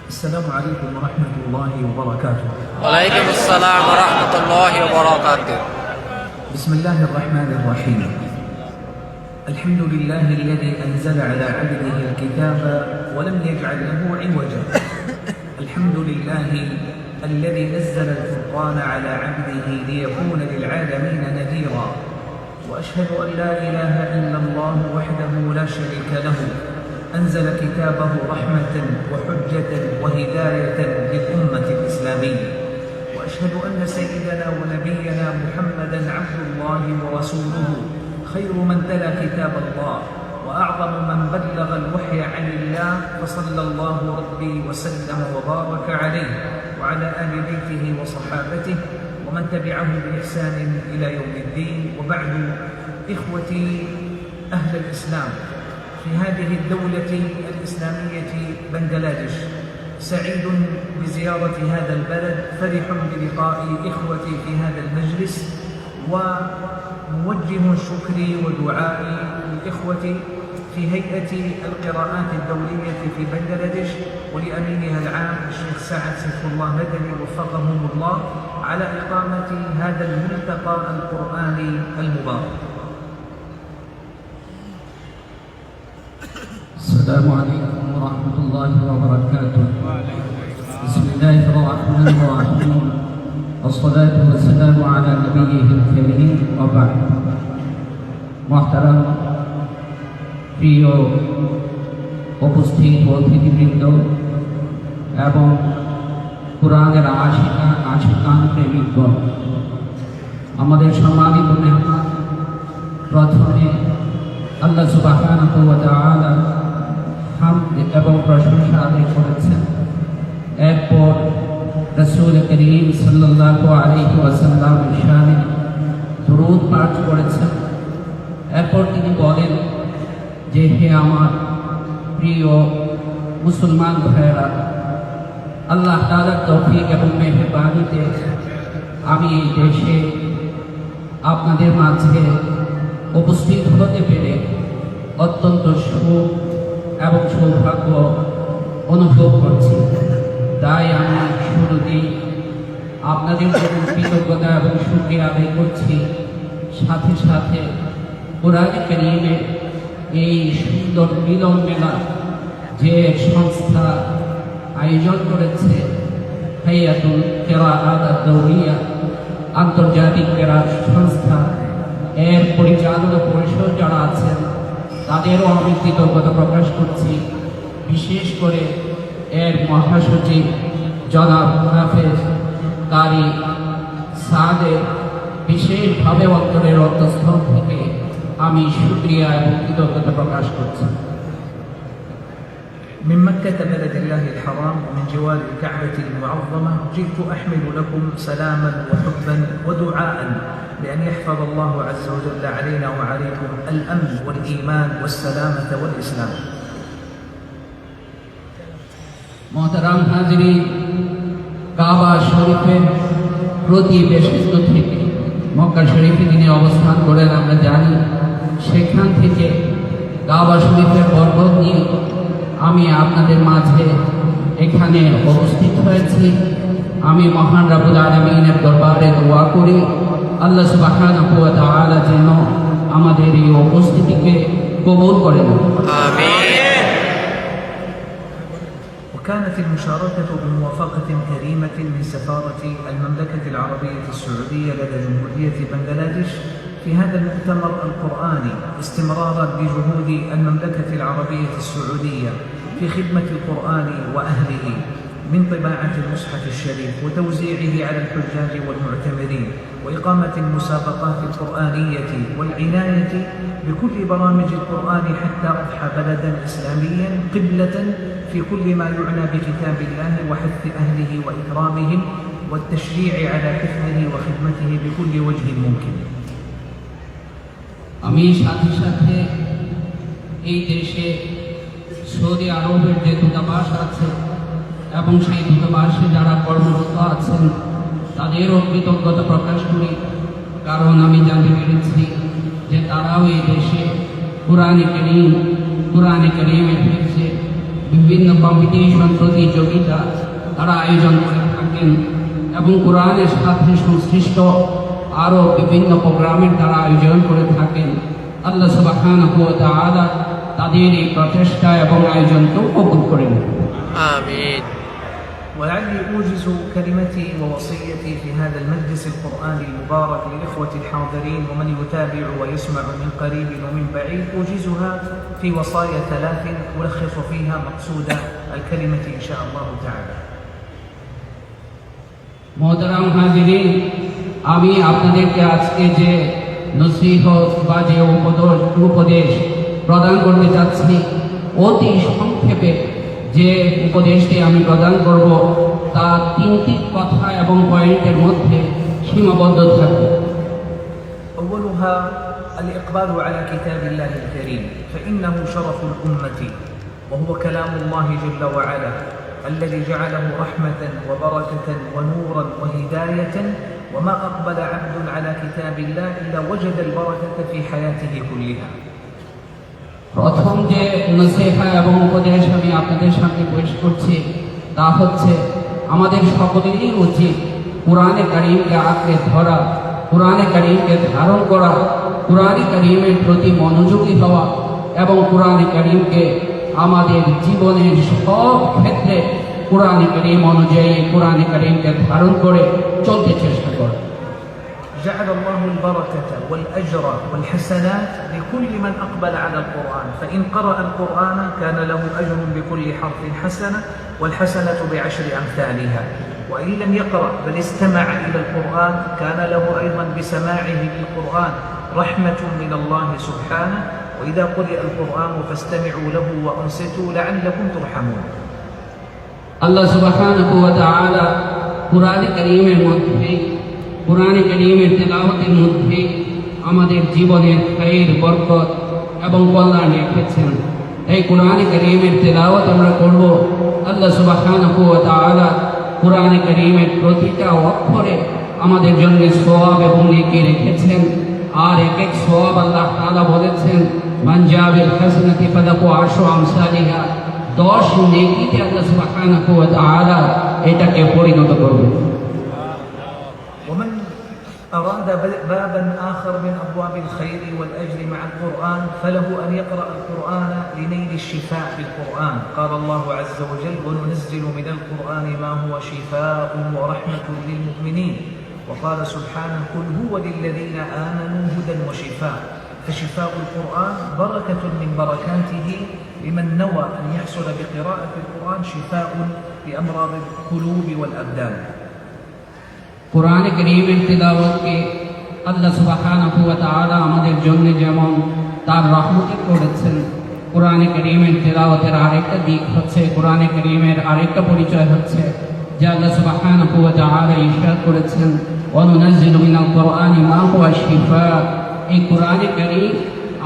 السلام عليكم ورحمة الله وبركاته. وعليكم السلام ورحمة الله وبركاته. بسم الله الرحمن الرحيم. الحمد لله الذي أنزل على عبده الكتاب ولم يجعل له عوجا. الحمد لله الذي نزل الفرقان على عبده ليكون للعالمين نذيرا. وأشهد أن لا إله إلا الله وحده لا شريك له، أنزل كتابه رحمة وحجة وهداية للأمة الإسلامية. وأشهد أن سيدنا ونبينا محمدًا عبد الله ورسوله، خير من تلا كتاب الله وأعظم من بلغ الوحي عن الله، فصلى الله ربي وسلم وبارك عليه وعلى آل بيته وصحابته ومن تبعه بإحسان إلى يوم الدين. وبعد، إخوتي أهل الإسلام، في هذه الدولة الإسلامية بنغلاديش، سعيد بزيارة هذا البلد، فرح بلقاء إخوتي في هذا المجلس، وموجه شكري ودعائي للإخوة في هيئة القراءات الدولية في بنغلاديش ولأمينها العام الشيخ سعد سيف الله مدني وفقهم الله على إقامة هذا الملتقى القرآني المبارك. السلام عليكم ورحمة الله وبركاته. بسم الله الرحمن الرحيم، والصلاة والسلام على نبيه الكريم وبعد। محترم প্রিয় উপস্থিত অতিথিবৃন্দ এবং কোরআনের আশিকান প্রেমিকগণ, আমাদের সম্মানিত মেহমান, প্রথমে আল্লাহ সুবহানাহু ওয়া তাআলা হামদ এবং প্রশংসা আদায় করেছেন। এরপর রাসূল করিম সাল্লাল্লাহু আলাইহি ওয়াসাল্লামের শানে দরুদ পাঠ করেছেন। এরপর তিনি বলেন যে, হে আমার প্রিয় মুসলমান ভাইয়েরা, আল্লাহ তাআলার তৌফিক এবং মেহেরবানিতে আমি এই দেশে আপনাদের মাঝে উপস্থিত হতে পেরে অত্যন্ত সুখ এবং সৌভাগ্য অনুভব করছি। তাই আমি শুরুতেই আপনাদের জন্য কৃতজ্ঞতা এবং শুকরিয়া আদায় করছি। সাথে সাথে কোরআনে কারীমের এই সুন্দর মিলন মেলা যে সংস্থা আয়োজন করেছে, হাইয়াতুল কিরাআত আদ-দাওলিয়া, আন্তর্জাতিক কেরাত সংস্থা, এর পরিচালনা পরিষদ যারা আছেন তাদেরও আমি কৃতজ্ঞতা প্রকাশ করছি। বিশেষ করে এর মহাসচিব জনাব হাফেজ কারি সাদের বিশেষভাবে অন্তরের অন্তঃস্থল থেকে আমি শুকরিয়া এবং কৃতজ্ঞতা প্রকাশ করছি। من مكة بلد الله الحرام ومن جوار الكعبة المعظمة جئت أحمل لكم سلاما وحبا ودعاء بأن يحفظ الله عز وجل علينا وعليكم الأمن والإيمان والسلامة والإسلام. মোহতারাম হাজিরিন, কাবা শরীফের প্রতিবেশিত থেকে মক্কা শরীফে তিনি অবস্থান করেন আমরা জানি। সেখান থেকে কাবা শরীফের বরকত নিয়ে আমি আপনাদের মাঝে এখানে উপস্থিত হয়েছি। আমি মহান রব্বুল আলামিনের দরবারে দোয়া করি আল্লাহ সুবহানাহু ওয়া তাআলা যেন আমাদের এই উপস্থিতিকে কবুল করেন। آمين. وكانت المشاركة بموافقة كريمة من سفارة المملكة العربية السعودية لدى جمهورية بنغلاديش في هذا المؤتمر القرآني استمرارا بجهود المملكة العربية السعودية في خدمة القرآن وأهله، من طباعة المصحف الشريف وتوزيعه على الحجاج والمعتمرين، وإقامة المسابقات القرآنية والعناية بكل برامج القرآن، حتى أضحى بلدا إسلاميا قبلة في كل ما يعنى بكتاب الله وحث أهله وإكرامهم والتشريع على حفظه وخدمته بكل وجه ممكن. আমি সাথে সাথে এই দেশে সৌদি আরবের যে দূতাবাস আছে এবং সেই দূতাবাসে যারা কর্মরত আছেন তাদেরও কৃতজ্ঞতা প্রকাশ করি। কারণ আমি জানতে পেরেছি যে তারাও এই দেশে কোরআনে কারীমের হিফজে বিভিন্ন কম্পিটিশন প্রতিযোগিতা তারা আয়োজন করে থাকেন এবং কোরআনের সাথে সংশ্লিষ্ট আরও বিভিন্ন প্রোগ্রামের তারা আয়োজন করে থাকেন। আল্লাহ সুবহানাহু ওয়া তাআলা তাদের এই প্রচেষ্টা এবং আয়োজনকেও কবুল করেন। آمين. ولعلي أوجز كلمتي ووصيتي في هذا المجلس القرآني المبارك للإخوة الحاضرين ومن يتابع ويسمع من قريب ومن بعيد، أوجزها في وصايا 3 ألخص فيها مقصود الكلمة إن شاء الله تعالى. মোহতারাম হাজিরিন, আমি আপনাদেরকে আজকে যে নসিহত বা যে উপদেশ প্রদান করতে চাচ্ছি, অতি সংক্ষেপে যে উপদেশটি আমি প্রদান করব তা 3টি কথা এবং পয়েন্টের মধ্যে সীমাবদ্ধ থাকবে। أولها الإقبال على كتاب الله الكريم، فإنه شرف الأمة وهو كلام الله جل وعلا الذي جعله رحمة وبركة ونورا وهداية، وما أقبل عبد على كتاب الله إلا وجد البركة في حياته كلها. প্রথম যে নসিহা এবং উপদেশ আমি আপনাদের সামনে পেশ করছি তা হচ্ছে আমাদের সকলেরই উচিত কুরআনে কারীমকে আঁকড়ে ধরা, কুরআনে কারীমকে ধারণ করা, কুরআনে কারীমের প্রতি মনোযোগী হওয়া এবং কুরআনে কারীমকে আমাদের জীবনের সব ক্ষেত্রে কুরআনে কারীম অনুযায়ী কুরআনে কারীমকে ধারণ করে চলতে চেষ্টা করা। جعل الله البركة والأجر والحسنات لكل من أقبل على القرآن، فإن قرأ القرآن كان له أجر بكل حرف حسنة والحسنة ب10 أمثالها، وإن لم يقرأ بل استمع إلى القرآن كان له أيضا بسماعه للقرآن رحمة من الله سبحانه، وإذا قرئ القرآن فاستمعوا له وأنصتوا لعلكم ترحمون. الله سبحانه وتعالى কুরআনে কারীমের মধ্যে কুরআনে কারীমের তেলাওয়াতের মধ্যে আমাদের জীবনের খায়ের, বরকত এবং কল্যাণ রেখেছেন। এই কুরআনে কারীমের তেলাওয়াত আমরা করব, আল্লাহ সুবহানাহু ওয়া তাআলা কুরআনে কারীমের প্রতিটা অক্ষরে আমাদের জন্য সওয়াব এবং নেকি রেখেছেন। আর এক এক সওয়াব আল্লাহ তাআলা বলেছেন মান জাআ বিল হাসানাতি ফালাহু 10 আমসালিহা, 10 নেকিতে আল্লাহ সুবহানাহু ওয়া তাআলা এটাকে পরিণত করবেন। ومن أراد بابا آخر من أبواب الخير والأجر مع القرآن فله أن يقرأ القرآن لنيل الشفاء بالقرآن. قال الله عز وجل وننزل من القرآن ما هو شفاء ورحمة للمؤمنين، وقال سبحانه قل هو للذين آمنوا هدى وشفاء. فشفاء القرآن بركة من بركاته لمن نوى أن يحصل بقراءة القرآن شفاء لأمراض القلوب والأبدان. কুরআনে কারীমের তেলাওয়াতকে আল্লাহ সুবহানাহু ওয়া তাআলা আমাদের জন্য যেমন তার রহমতে করেছেন, কুরআনে কারীমের তেলাওয়াতের আরেকটা দিক হচ্ছে, কুরআনে কারীমের আরেকটা পরিচয় হচ্ছে যে আল্লাহ সুবহানাহু ওয়া তাআলা ইরশাদ করেছেন ওয়া নুনাজ্জিলু মিনাল কুরআনি মা হুয়া শিফা। এই কুরআনে কারীম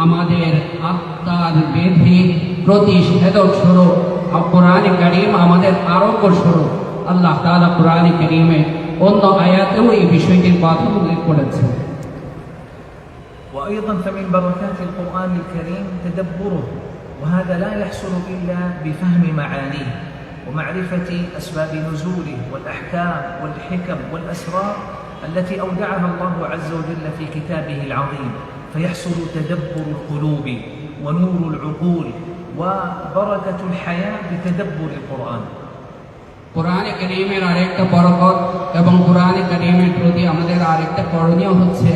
আমাদের আত্মার ব্যাধি প্রতিষেধক স্বরূপ, আর কুরআনে কারীম আমাদের আরোগ্য স্বরূপ। আল্লাহ তাআলা কুরআনে কারীমে অন্য আয়াতেও এই বিষয়টির কথা উল্লেখ করেছেন। وأيضا فمن بركات القرآن الكريم تدبره، وهذا لا يحصل إلا بفهم معانيه ومعرفة أسباب نزوله والأحكام والحكم والأسرار التي أودعها الله عز وجل في كتابه العظيم، فيحصل تدبر القلوب ونور العقول وبركة الحياة بتدبر القرآن. কুরআনে কারীমের আরেকটা বরকত এবং কুরআনে কারীমের প্রতি আমাদের আরেকটা করণীয় হচ্ছে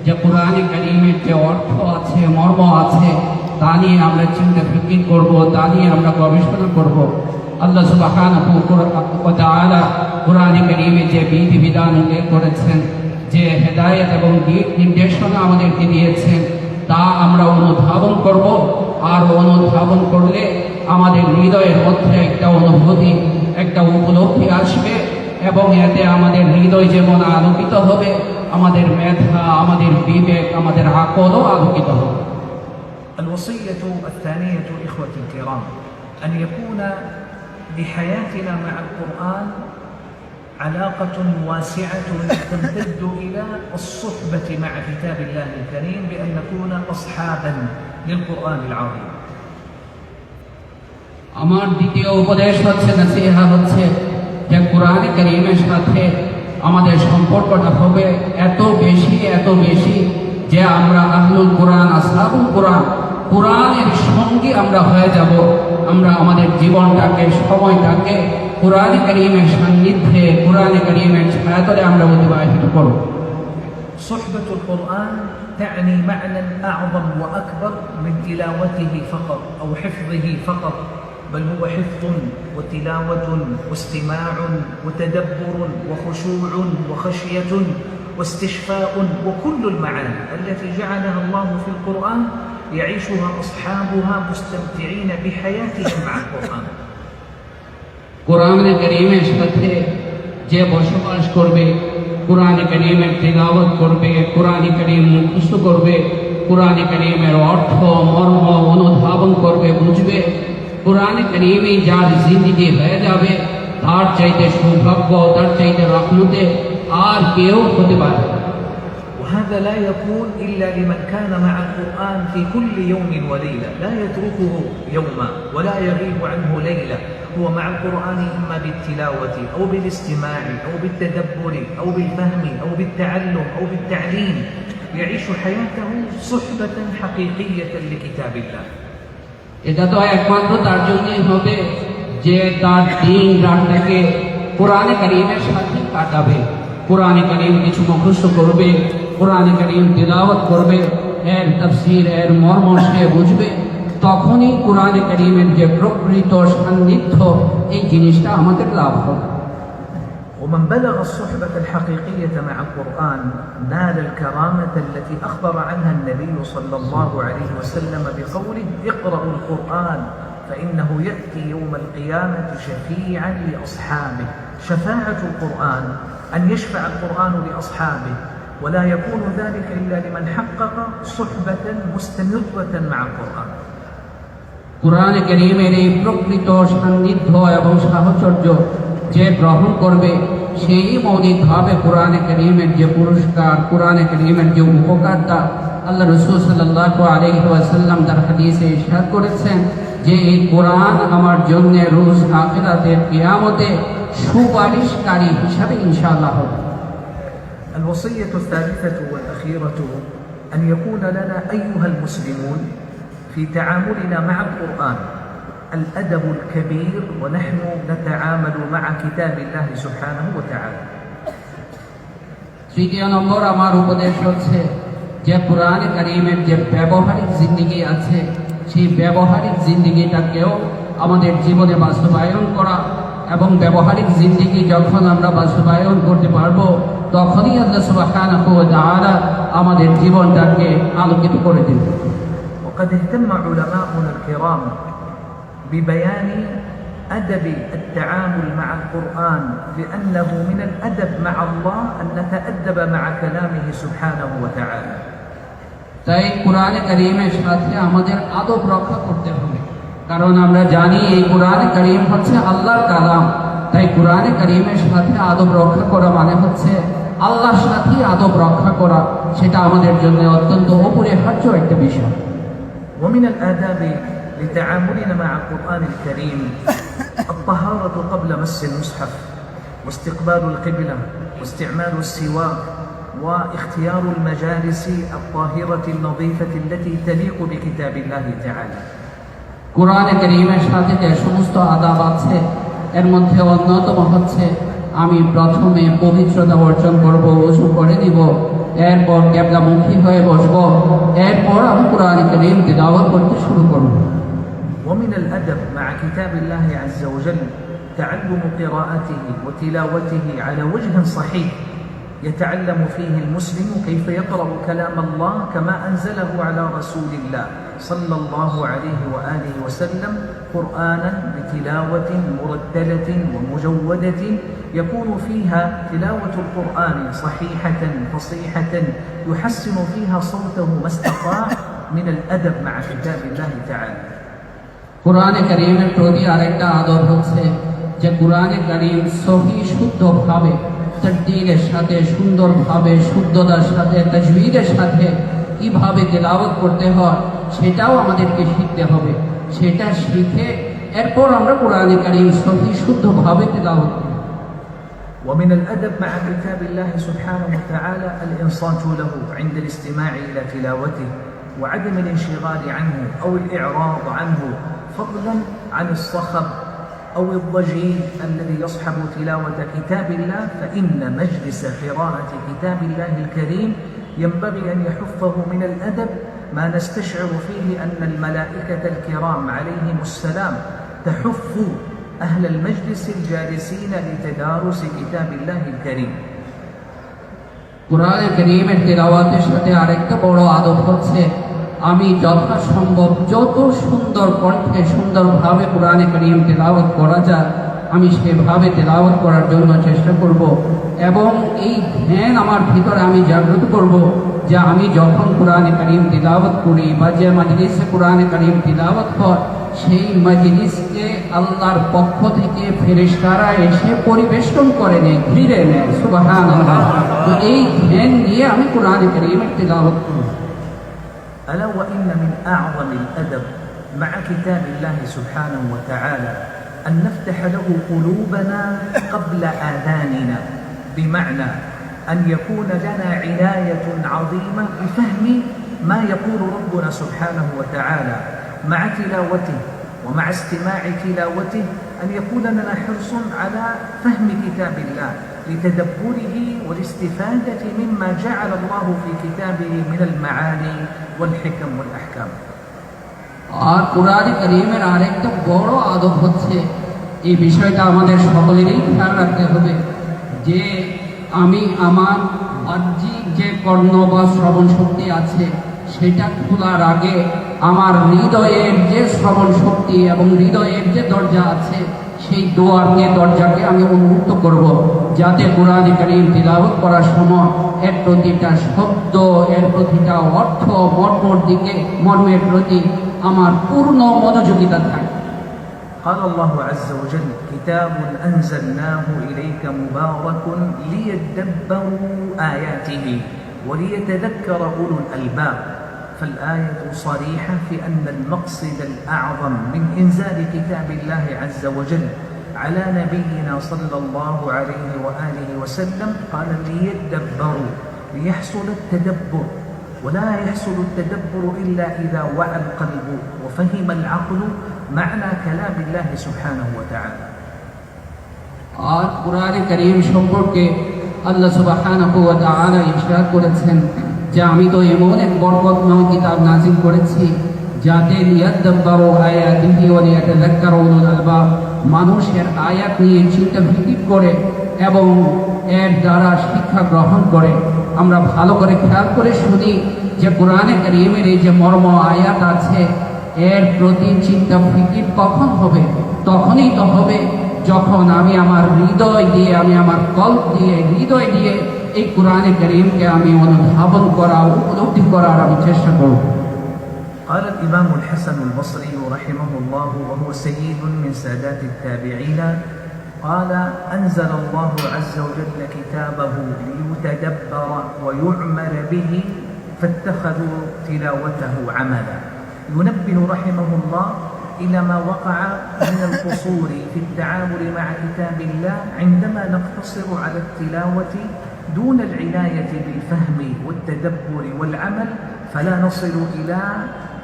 যে কুরআনে কারীমের যে অর্থ আছে, মর্ম আছে, তা নিয়ে আমরা চিন্তা ফিকির করব, তা নিয়ে আমরা গবেষণা করব। আল্লাহ সুবহানাহু ওয়া তাআলা কুরআনে কারীমে যে বিধিবিধান উল্লেখ করেছেন, যে হেদায়েত এবং দিক নির্দেশনা আমাদেরকে দিয়েছেন, তা আমরা অনুধাবন করব। আর অনুধাবন করলে আমাদের হৃদয়ের মধ্যে একটা অনুভূতি, একটা উপলব্ধি আসবে এবং এতে আমাদের হৃদয় যেমন আলোকিত হবে, আমাদের মেধা, আমাদের বিবেক, আমাদের আকলও আলোকিত হবে। الوصية الثانية إخوتي الكرام أن يكون لحياتنا مع القرآن علاقة واسعة تمتد إلى الصحبة مع كتاب الله الكريم بأن نكون أصحابا للقرآن العظيم. আমার দ্বিতীয় উপদেশ হচ্ছে, নসিহা হচ্ছে যে কোরআন কারীমের সাথে আমাদের সম্পর্কটা হবে এত বেশি যে আমরা আহলুল কোরআন, আসহাবুল কোরআন, কোরআনের সঙ্গী আমরা হয়ে যাব। আমরা আমাদের জীবনটাকে, সময়টাকে কোরআন কারীমের সান্নিধ্যে, কোরআন কারীমের ছায়াতলে আমরা অতিবাহিত করব। صحبة القرآن تعني معنى أعظم وأكبر من تلاوته فقط أو حفظه فقط، بل هو حفظ وتلاوة واستماع وتدبر وخشوع وخشية واستشفاء وكل المعاني التي جعلها الله في القرآن يعيشها أصحابها مستمتعين بحياتهم مع القرآن. কোরআন কারীমের সাথে যে বসবাস করবে, কোরআন কারীমের তিলাওয়াত করবে, কোরআন কারীম মুখস্থ করবে, কোরআন কারীমের অর্থ মর্ম অনুধাবন করবে, বুঝবে, কোরআন কারীমই যার জিন্দেগি হয়ে যাবে, তার চাইতে সৌভাগ্য, তার চাইতে রহমতে আর কেউ হতে পারে। وهذا لا يكون إلا لمن كان مع القرآن في كل يوم وليلة، لا يتركه يوما ولا يغيب عنه ليلة، هو مع القرآن إما بالتلاوة أو بالاستماع أو بالتدبر أو بالفهم أو بالتعلم أو بالتعليم، يعيش حياته صحبة حقيقية لكتاب الله. এটা তো একমাত্র তার জন্যই হবে যে তার দিন রাতটাকে কোরআন কারীমের সাথে কাটাবে, কোরআন কারীম কিছু মুখস্থ করবে, কোরআন কারীম তিলাওয়াত করবে, এর তাফসীর, এর মর্ম সে বুঝবে, তখনই কোরআন কারীমের যে প্রকৃত সান্নিধ্য, এই জিনিসটা আমাদের লাভ হবে। ومن بلغ الصحبة الحقيقية مع القرآن نال الكرامة التي أخبر عنها النبي صلى الله عليه وسلم بقوله: اقرأوا القرآن فإنه يأتي يوم القيامة شفيعا لأصحابه. شفاعة القرآن أن يشفع القرآن لأصحابه، ولا يكون ذلك إلا لمن حقق صحبة مستمرة مع القرآن. কোরআন কারীমের এই প্রকৃত সান্নিধ্য এবং সাহচর্য যে গ্রহণ করবে, সেই মৌলিকভাবে কোরআন কারীমের যে পুরস্কার, কোরআন কারীমের যে উপকারটা আল্লাহ রাসূল সাল্লাল্লাহু আলাইহি ওয়াসাল্লাম তার হাদিসে ইরশাদ করেছেন যে এই কোরআন আমার জন্য রোজ আখিরাতে কিয়ামতে সুপারিশকারী হিসাবে ইনশাআল্লাহ হবে। الوصية الثالثة والأخيرة أن يكون لنا أيها المسلمون في تعاملنا مع القرآن الأدب الكبير ونحن نتعامل مع كتاب الله سبحانه وتعالى. তৃতীয় নম্বর আমার উপদেশ হচ্ছে যে কোরআন কারীমের যে ব্যবহারিক জিন্দেগি আছে, সেই ব্যবহারিক জিন্দেগিটাকেও আমাদের জীবনে বাস্তবায়ন করা, এবং ব্যবহারিক জিন্দেগি যখন আমরা বাস্তবায়ন করতে পারবো, তখনই আল্লাহ সুবহানাহু ওয়া তাআলা আমাদের জীবনটাকে আলোকিত করে দেবেন। وقد اهتم علماؤنا الكرام ببيان أدب التعامل مع القرآن، لأنه من الأدب مع الله أن نتأدب مع كلامه سبحانه وتعالى. তাই কোরআন কারীমের সাথে আমাদের আদব রক্ষা করতে হবে, কারণ আমরা জানি এই কোরআন কারীম হচ্ছে আল্লাহর কালাম। তাই কোরআন কারীমের সাথে আদব রক্ষা করা মানে হচ্ছে আল্লাহর সাথে আদব রক্ষা করা, সেটা আমাদের জন্য অত্যন্ত অপরিহার্য একটা বিষয়। ومن الآداب لتعاملنا مع القرآن الكريم الطهارة قبل مس المصحف، واستقبال القبلة، واستعمال السواك، واختيار المجالس الطاهرة النظيفة التي تليق بكتاب الله تعالى. কোরআন কারীমের সাথে যে সমস্ত আদাব আছে, এর মধ্যে অন্যতম হচ্ছে আমি প্রথমে পবিত্রতা অর্জন করব, ওযু করে নিব, এরপর কিবলামুখী হয়ে বসবো, এরপর আমি কোরআন কারীম তিলাওয়াত করতে শুরু করব। ومن الأدب مع كتاب الله عز وجل تعلم قراءته وتلاوته على وجه صحيح يتعلم فيه المسلم كيف يقرأ كلام الله كما أنزله على رسول الله صلى الله عليه وآله وسلم، قرآنا بتلاوة مرتلة ومجودة يكون فيها تلاوة القرآن صحيحة فصيحة يحسن فيها صوته ما استطاع من الأدب مع كتاب الله تعالى. কোরআন কারীমের প্রতি আরেকটা আদব হচ্ছে যে কোরআন কারীম সহি শুদ্ধভাবে, তারতিলের সাথে, সুন্দরভাবে, শুদ্ধতার সাথে, তাজবীদের সাথে কিভাবে তেলাওয়াত করতে হয় সেটাও আমাদেরকে শিখতে হবে। সেটা শিখে এরপর আমরা কোরআনে কারীম সহি শুদ্ধভাবে তেলাওয়াত করি। ومن الأدب مع كتاب الله سبحانه وتعالى الإنصات له عند الاستماع إلى تلاوته وعدم الانشغال عنه أو الإعراض عنه، فضلا عن الصخب أو الضجيج الذي يصحب تلاوة كتاب الله. فإن مجلس قراءة كتاب الله الكريم ينبغي أن يحفه من الأدب ما نستشعر فيه أن الملائكة الكرام عليهم السلام تحف أهل المجلس الجالسين لتدارس كتاب الله الكريم. কোরআনে কারীমের তেলাওয়াতের সাথে আরেকটা বড় আদব হচ্ছে আমি যথাসম্ভব যত সুন্দর কণ্ঠে সুন্দরভাবে কোরআনে কারীম তেলাওয়াত করা যায় আমি সেভাবে তেলাওয়াত করার জন্য চেষ্টা করব, এবং এই ধ্যান আমার ভিতরে আমি জাগ্রত করব যে আমি যখন কোরআনে কারীম তিলাওয়াত করি বা যে মাজলিসে কোরআনে কারীম তিলাওয়াত হয় সেই মাজলিসকে আল্লাহর পক্ষ থেকে ফেরেশতারা এসে পরিবেষ্টন করে নেয়, ঘিরে নেয়। সুবহানাল্লাহ। তো এই ধ্যান নিয়ে আমি কোরআনে কারীমের তিলাওয়াত করি। ألا وإن من أعظم الأدب مع كتاب الله سبحانه وتعالى أن نفتح له قلوبنا قبل آذاننا، بمعنى أن يكون لنا عناية عظيمة بفهم ما يقول ربنا سبحانه وتعالى مع تلاوته ومع استماع تلاوته، أن يكون لنا حرص على فهم كتاب الله لتدبره والاستفادة مما جعل الله في كتابه من المعاني والحكم والأحكام. আর কোরআনে কারীমের আরেকটা বড় আদব হচ্ছে এই বিষয়টা আমাদের সকলেরই খেয়াল রাখতে হবে যে আমি আমার বাহ্যিক যে কর্ণ বা শ্রবণ শক্তি আছে সেটা খোলার আগে আমার হৃদয়ের যে শ্রবণ শক্তি এবং হৃদয়ের যে দরজা আছে সেই দরজাকে আমি উন্মুক্ত করব, যাতে কোরআনে কারীম তিলাওয়াত করার সময় এর প্রতিটা শব্দ এর প্রতিটা অর্থ মর্মের প্রতি আমার পূর্ণ মনোযোগিতা থাকে। قال الله عز وجل: كتاب أنزلناه إليك مبارك ليدبروا آياته وليتذكر أولو الألباب. فالآية صريحة في أن المقصد الأعظم من إنزال كتاب الله عز وجل على نبينا صلى الله عليه وآله وسلم قال ليدبروا، ليحصل التدبر، ولا يحصل التدبر إلا إذا وعى القلب وفهم العقل معنى كلام الله سبحانه وتعالى. আর কোরআনে কারীম সম্পর্কে আল্লাহ সুবহানাহু ওয়া তাআলা ইরশাদ করেছেন যে আমি তো এমন এক বরকতময় কিতাব নাযিল করেছি যাতে লিয়াদাব্বারু আয়াতিহি ওয়া লিয়াতাযাক্কারু উলুল আলবাব, মানুষের আয়াত নিয়ে চিন্তা ভিত্তিক করে এবং এর দ্বারা শিক্ষা গ্রহণ করে। আমরা ভালো করে খেয়াল করে শুনি যে কোরআনে কারীমের এই যে মর্ম আয়াত আছে এর প্রতি চিন্তা ফিকির কখন হবে? তখনই তো হবে যখন আমি আমার হৃদয় দিয়ে আমি আমার কল্প দিয়ে হৃদয় দিয়ে এই কোরআনে কারীমকে আমি অনুধাবন করা উপলব্ধি করার আমি চেষ্টা করব। قال الإمام الحسن البصري رحمه الله وهو سيد من سادات التابعين قال: أنزل الله عز وجل كتابه ليتدبر ويعمل به فاتخذوا تلاوته عملا. ينبه رحمه الله إلى ما وقع من القصور في التعامل مع كتاب الله عندما نقتصر على التلاوة دون العناية بالفهم والتدبر والعمل، فلا نصل إلى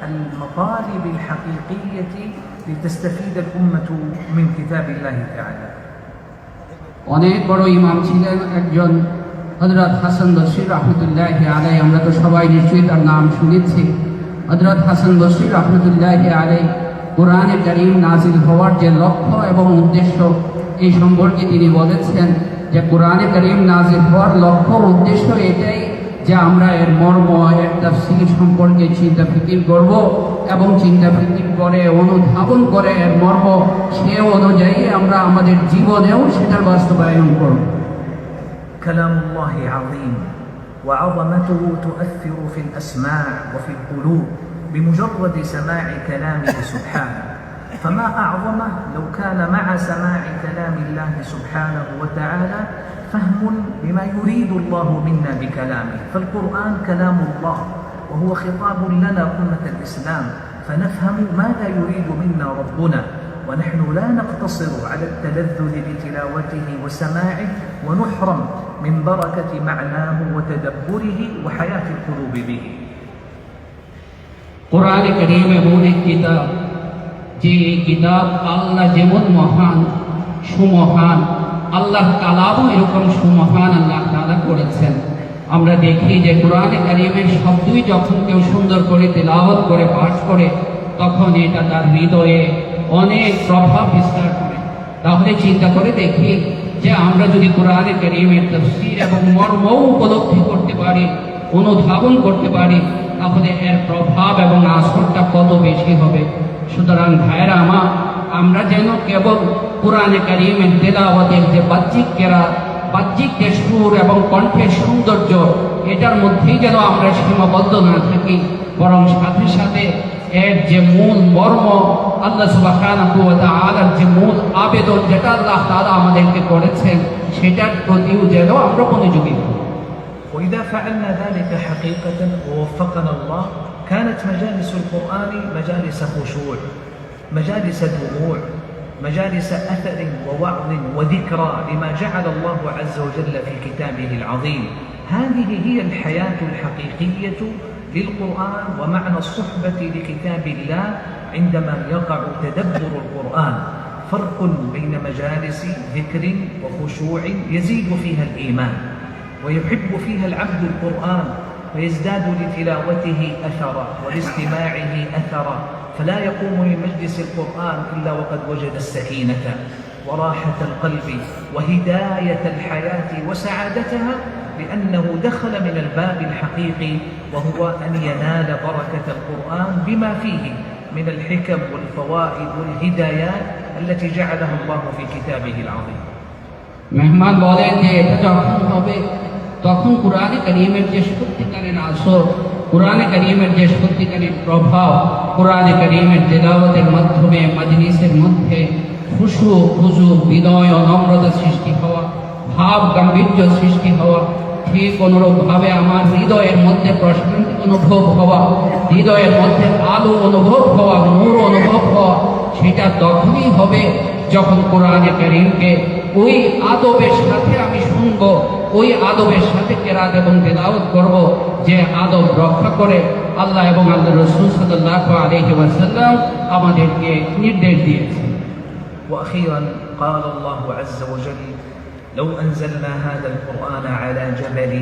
المطالب الحقيقية لتستفيد الأمة من كتاب الله تعالى. অনেক বড় ইমাম ছিলেন একজন হযরত হাসান বসরি রাহমাতুল্লাহি আলাইহি। আমরা তো সবাই নিশ্চয়ই তার নাম শুনেছি। হযরত হাসান বসরি রাহমাতুল্লাহি আলাইহি কোরআনে কারীম নাযিল হওয়ার যে লক্ষ্য এবং উদ্দেশ্য এই সম্পর্কে তিনি বলেছেন যে কোরআনে কারীম নাযিল হওয়ার লক্ষ্য উদ্দেশ্য এটাই যে আমরা এর মর্ম এর তাফসীর সম্পর্কে চিন্তা ফিকির করব এবং চিন্তা ফিকির করে অনুধাবন করে এর মর্ম সে অনুযায়ী আমরা আমাদের জীবনেও সেটার বাস্তবায়ন করব। كلام الله عظيم وعظمته تؤثر في الأسماع وفي القلوب بمجرد سماع كلامه سبحانه، فما أعظمه لو كان مع سماع كلام الله سبحانه وتعالى فهم بما يريد الله منا بكلامه. فالقرآن كلام الله وهو خطاب لنا أمة الإسلام، فنفهم ماذا يريد منا ربنا ونحن لا نقتصر على التلذذ بتلاوته وسماعه ونحرم من بركة معناه وتدبره وحياة القلوب به. কোরআনে কারীম এমন এক কিতাব, যে কিতাব আল্লাহ যেমন মহান সুমহান, আল্লাহ কালামও এরকম সুমহান আল্লাহ তাআলা করেছেন। আমরা দেখি যে কোরআনে কারীমের শব্দই যখন কেউ সুন্দর করে তেলাওয়াত করে পাঠ করে, তখন এটা তার হৃদয়ে অনেক প্রভাব বিস্তার করে। তাহলে চিন্তা করে দেখি যে আমরা যদি কোরআনে কারীমের তাফসীর এবং মর্ম উপলব্ধি করতে পারি, অনুধাবন করতে পারি, তাহলে এর প্রভাব এবং আসরটা কত বেশি হবে। সুতরাং ভাইয়েরা আমার, আমরা যেন কেবল কোরআনে কারীমের তেলাওয়াতের যে বাহ্যিক কেরাত, বাহ্যিক যে সুর এবং কণ্ঠের সৌন্দর্য, এটার মধ্যেই যেন আমরা সীমাবদ্ধ না থাকি, বরং সাথে সাথে এর যে মূল মর্ম, আল্লাহ সুবহানাহু ওয়া তাআলার যে মূল আবেদন, যেটা আল্লাহ তাআলা আমাদেরকে করেছেন, সেটার প্রতিও যেন আমরা মনোযোগী হই। وإذا فعلنا ذلك حقيقة ووفقنا الله كانت مجالس القرآن مجالس خشوع، مجالس دموع، مجالس أثر ووعظ وذكرى لما جعل الله عز وجل في كتابه العظيم. هذه هي الحياة الحقيقية للقرآن ومعنى الصحبة لكتاب الله عندما يقع تدبر القرآن. فرق بين مجالس ذكر وخشوع يزيد فيها الإيمان، ويحب فيها العبد القرآن ويزداد لتلاوته أثرا ولاستماعه أثرا، فلا يقوم من مجلس القرآن إلا وقد وجد السكينة وراحة القلب وهداية الحياة وسعادتها، لأنه دخل من الباب الحقيقي وهو أن ينال بركة القرآن بما فيه من الحكم والفوائد والهدايات التي جعلها الله في كتابه العظيم. মেহমান বলেন যে এটা যখন হবে, তখন কোরআনে কারীমের যে সত্যিকারের আসর, কোরআনে কারীমের যে সত্যিকারের প্রভাব, কোরআনে কারীমের তেলাওয়াতের মাধ্যমে মাজলিসের মধ্যে খুশু খুজু, বিনয় ও নম্রতা সৃষ্টি হওয়া, ভাব গাম্ভীর্য সৃষ্টি হওয়া, ঠিক অনুরূপভাবে আমার হৃদয়ের মধ্যে প্রশান্তি অনুভব হওয়া, হৃদয়ের মধ্যে আলো অনুভব হওয়া, নূর অনুভব হওয়া, সেটা তখনই হবে যখন কোরআনে কারীমকে ওই আদবের সাথে আমি শুনবো, ওই আদবের সাথে কেরাত এবং তেলাওয়াত করব, যে আদব রক্ষা করে আল্লাহ এবং আল্লাহর রাসূল সাল্লাল্লাহু আলাইহি ওয়াসাল্লাম আমাদেরকে নির্দেশ দিয়েছেন। وأخيرا قال الله عز وجل: لو أنزلنا هذا القرآن على جبل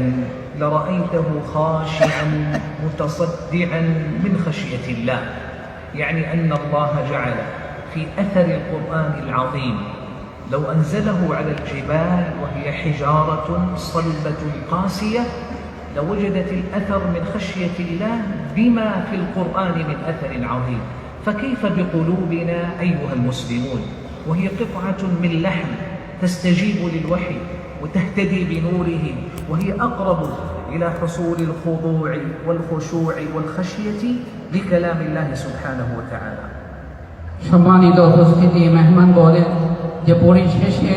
لرأيته خاشعا متصدعا من خشية الله، يعني أن الله جعل في أثر القرآن العظيم، لو أنزله على الجبال وهي حجارة صلبة قاسية لوجدت الأثر من خشية الله بما في القرآن من أثر عظيم. فكيف بقلوبنا أيها المسلمون وهي قطعة من لحم تستجيب للوحي وتهتدي بنوره، وهي أقرب إلى حصول الخضوع والخشوع والخشية لكلام الله سبحانه وتعالى. সম্মানিত উপস্থিতি, মেহমান বলেন যে পরিশেষে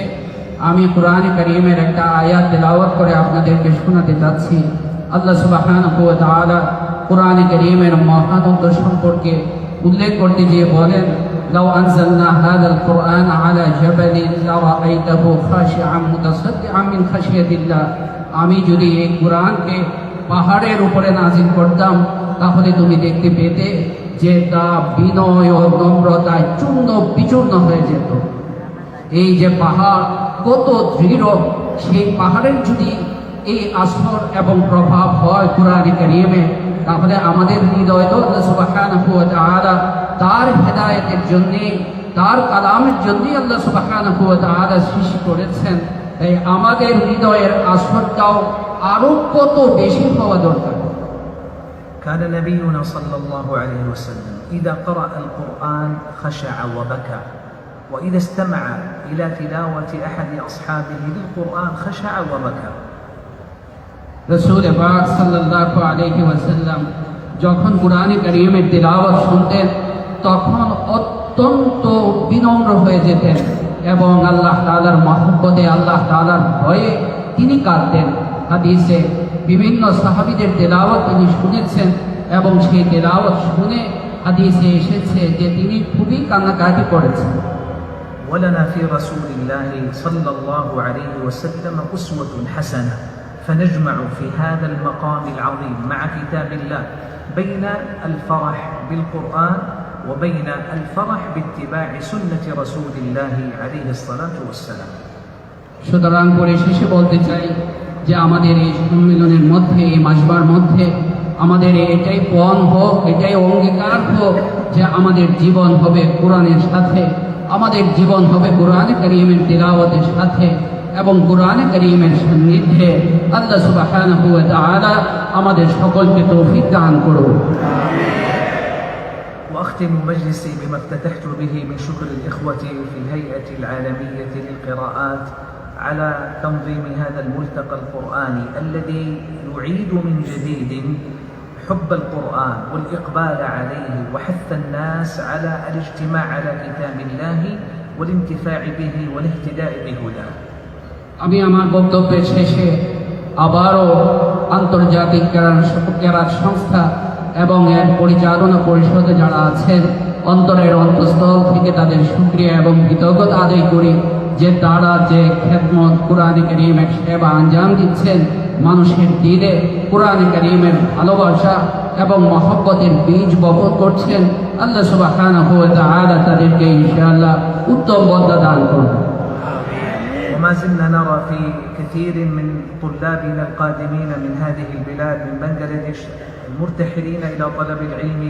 আমি কোরআনে কারীমের একটা আয়াত তেলাওয়াত করে আপনাদেরকে শোনাতে যাচ্ছি। আল্লাহ সুবহানাহু ওয়া তাআলা কোরআনে কারীমের মহানত্ব সম্পর্কে উল্লেখ করতে গিয়ে বলেন: লাউ আনজালনা হাযাল কুরআন আলা জাবালিন লারাআইতাহু খাশিআন মুতাসাদ্দিআন মিন খাশিয়াতিল্লাহ। আমি যদি এই কোরআনকে পাহাড়ের উপরে নাযিল করতাম, তাহলে তুমি দেখতে পেতে যে তা বিনয় ও নম্রতায় চূর্ণ বিচূর্ণ হয়ে যেত। এই যে পাহাড় কত দৃঢ়, সেই পাহাড়ের যদি এই আসর এবং প্রভাব হয় কোরআনে কারীমে, তাহলে আমাদের হৃদয় তো আল্লাহ সুবহানাহু ওয়া তাআলা তার হেদায়েতের জন্য, তার কালামের জন্য আল্লাহ সুবহানাহু ওয়া তাআলা সৃষ্টি করেছেন। তাই আমাদের হৃদয়ের আসরটাও আরো কত বেশি হওয়া দরকার। كان نبينا صلى الله عليه وسلم إذا قرأ القرآن خشع وبكى، وإذا استمع إلى تلاوة أحد أصحابه للقرآن خشع وبكى. রাসূল পাক সাল্লাল্লাহু আলাইহি ওয়াসাল্লাম যখন কোরআনে কারীমের তিলাওয়াত শুনতেন, তখন অত্যন্ত বিনম্র হয়ে যেতেন এবং আল্লাহ তাআলার মহব্বতে, আল্লাহ তাআলার ভয়ে তিনি কাঁদতেন। হাদিসে বিভিন্ন সাহাবীদের তেলাওয়াত তিনি শুনেছেন এবং সেই তেলাওয়াত শুনে হাদিসে এসেছে যে তিনি খুবই কান্নাকাটি করেছেন। ولنا في رسول الله صلى الله عليه وسلم أسوة حسنة، فنجمع في هذا المقام العظيم مع كتاب الله بين الفرح بالقرآن وبين الفرح باتباع سنة رسول الله عليه الصلاة والسلام. সুতরাং পরিশেষে বলতে চাই যে আমাদের এই সম্মেলনের মধ্যে, এই মাসবার মধ্যে আমাদের এটাই পণ হোক, এটাই অঙ্গীকার হোক যে আমাদের জীবন হবে কোরআনের সাথে, আমাদের জীবন হবে কোরআনে কারীমের তিলাওয়াতের সাথে এবং কোরআনে কারীমের সান্নিধ্যে। আল্লাহ সুবহানাহু ওয়া তাআলা আমাদের সকলকে তৌফিক দান করুন। وأختم مجلسي بما افتتحت به من شكر الإخوة في الهيئة العالمية للقراءات على تنظيم هذا الملتقى القرآني الذي يعيد من جديد حب القرآن والإقبال عليه وحث الناس على الاجتماع على كتاب الله والانتفاع به والاهتداء بهداه. আমি আমার বক্তব্যের শেষে আবারও আন্তর্জাতিক ক্রীড়া সংস্থা এবং এর পরিচালনা পরিষদে যারা আছেন অন্তরের অন্তঃস্থল থেকে তাদের শুকরিয়া এবং কৃতজ্ঞতা আদায় করি যে তারা যে খেদমত কোরআনে কারীমের সেবা আঞ্জাম দিচ্ছেন, মানুষের দিলে কোরআনে কারীমের ভালোবাসা এবং মহব্বতের বীজ বপন করছেন। আল্লাহ সুবহানাহু ওয়া তাআলা তাদেরকে ইনশাআল্লাহ উত্তম বদলা দান করবেন। وما زلنا نرى في كثير من طلابنا القادمين من هذه البلاد من بنغلاديش المرتحلين إلى طلب العلم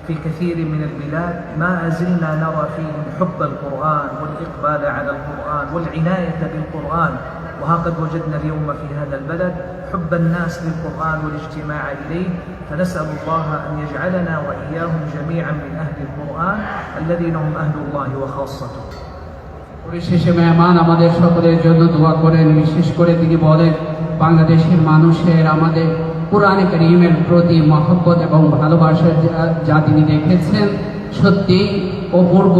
في كثير من البلاد، ما زلنا نرى فيهم حب القرآن والإقبال على القرآن والعناية بالقرآن. وهكذا وجدنا اليوم في هذا البلد حب الناس للقرآن والاجتماع إليه، فنسأل الله أن يجعلنا وإياهم جميعا من أهل القرآن الذين هم أهل الله وخاصته. পরিশেষে মেহমান আমাদের সকলের জন্য দোয়া করেন। বিশেষ করে তিনি বলেন বাংলাদেশের মানুষের আমাদের কোরআনে কারীমের প্রতি মহব্বত এবং ভালোবাসা যা তিনি দেখেছেন সত্যি অপূর্ব,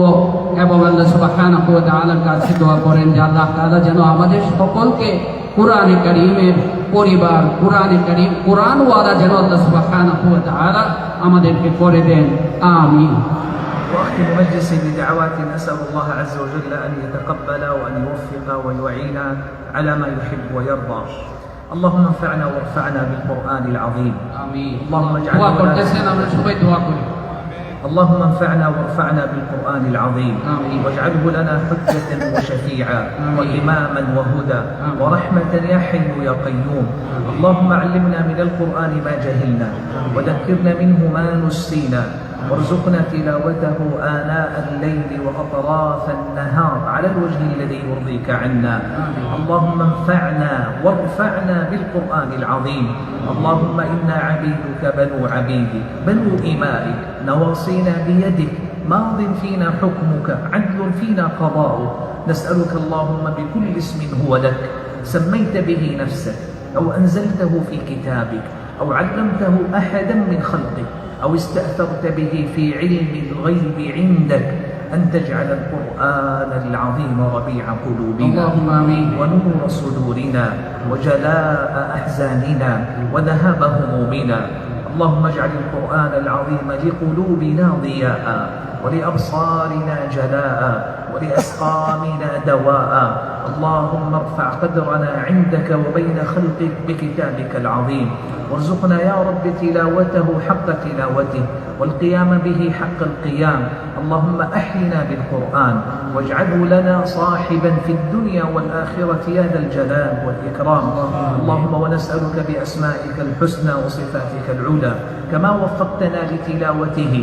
এবং আল্লাহ সুবহানাহু ওয়া তাআলার কাছে দোয়া করেন যে আল্লাহ তাআলা যেন আমাদের সকলকে কোরআনে কারীমের পরিবার, কোরআনে কারীম কোরআনওয়ালা যেন আল্লাহ সুবহানাহু ওয়া তাআলা আমাদেরকে করে দেন। আমিন। وأختم مجلسي بدعوات أسأل الله عز وجل أن يتقبل وأن يوفق ويعين على ما يحب ويرضى. اللهم انفعنا وارفعنا بالقرآن العظيم. آمين. اللهم اجعله دعاء করতেছেন, আমরা সবাই দোয়া করি। اللهم انفعنا وارفعنا بالقرآن العظيم. آمين. واجعله لنا حجة وشفيعا وإماما وهدى ورحمة يا حي يا قيوم. اللهم علمنا من القرآن ما جهلنا وذكرنا منه ما نسينا، وارزقنا تلاوته آناء الليل وأطراف النهار على الوجه الذي يرضيك عنا. اللهم انفعنا وارفعنا بالقرآن العظيم. اللهم إنا عبيدك بنو عبيدك بنو إمائك نواصينا بيدك ماض فينا حكمك عدل فينا قضاؤك. نسألك اللهم بكل اسم هو لك سميت به نفسك أو أنزلته في كتابك أو علمته أحدا من خلقك أو استأثرت به في علم الغيب عندك أن تجعل القرآن العظيم ربيع قلوبنا اللهم آمين. ونور صدورنا وجلاء أحزاننا وذهاب همومنا. اللهم اجعل القرآن العظيم لقلوبنا ضياء ولأبصارنا جلاء ولأسقامنا دواء. اللهم ارفع قدرنا عندك وبين خلقك بكتابك العظيم، وارزقنا يا رب تلاوته حق تلاوته والقيام به حق القيام. اللهم أحينا بالقرآن واجعله لنا صاحبا في الدنيا والآخرة يا ذا الجلال والإكرام. اللهم ونسألك بأسمائك الحسنى وصفاتك العلى كما وفقتنا لتلاوته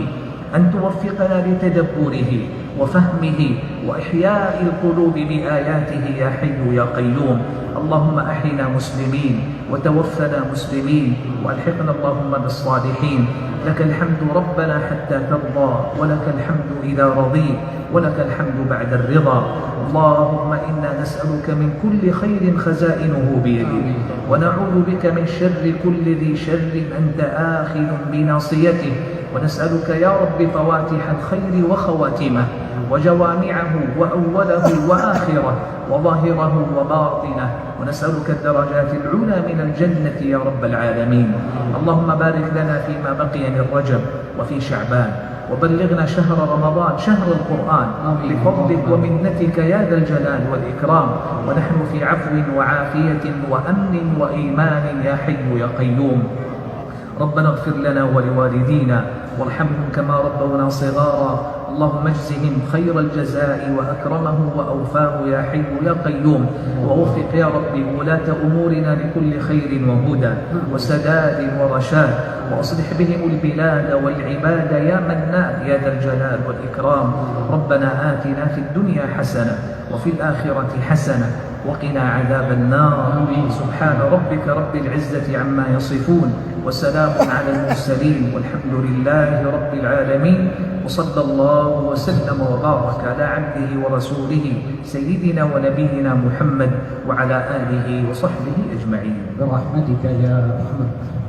أن توفقنا لتدبره وفهمه وإحياء القلوب بآياته يا حي يا قيوم. اللهم أحينا مسلمين وتوفنا مسلمين وألحقنا اللهم بالصالحين. لك الحمد ربنا حتى ترضى، ولك الحمد إذا رضيت، ولك الحمد بعد الرضا. اللهم إنا نسألك من كل خير خزائنه بيدك، ونعوذ بك من شر كل ذي شر أنت آخذ بناصيته. ونسألك يا رب فواتح الخير وخواتمه وجوامعه وأوله وآخره وظاهره وباطنه، ونسألك الدرجات العلى من الجنة يا رب العالمين. اللهم بارك لنا فيما بقي من رجب وفي شعبان وبلغنا شهر رمضان شهر القرآن آمين. بفضلك ومنتك يا ذا الجلال والإكرام، ونحن في عفو وعافية وأمن وإيمان يا حي يا قيوم. ربنا اغفر لنا ولوالدينا وارحمهم كما ربونا صغارا، اللهم اجزهم خير الجزاء وأكرمه وأوفاه يا حي يا قيوم. ووفق يا ربي ولاة أمورنا لكل خير وهدى وسداد ورشاد، وأصلح بهم البلاد والعباد يا منان يا ذا الجلال والإكرام. ربنا آتنا في الدنيا حسنة وفي الآخرة حسنة وقنا عذاب النار. سبحان ربك رب العزة عما يصفون وسلام على المرسلين والحمد لله رب العالمين، وصلى الله وسلم وبارك على عبده ورسوله سيدنا ونبينا محمد وعلى آله وصحبه أجمعين. برحمتك يا أرحم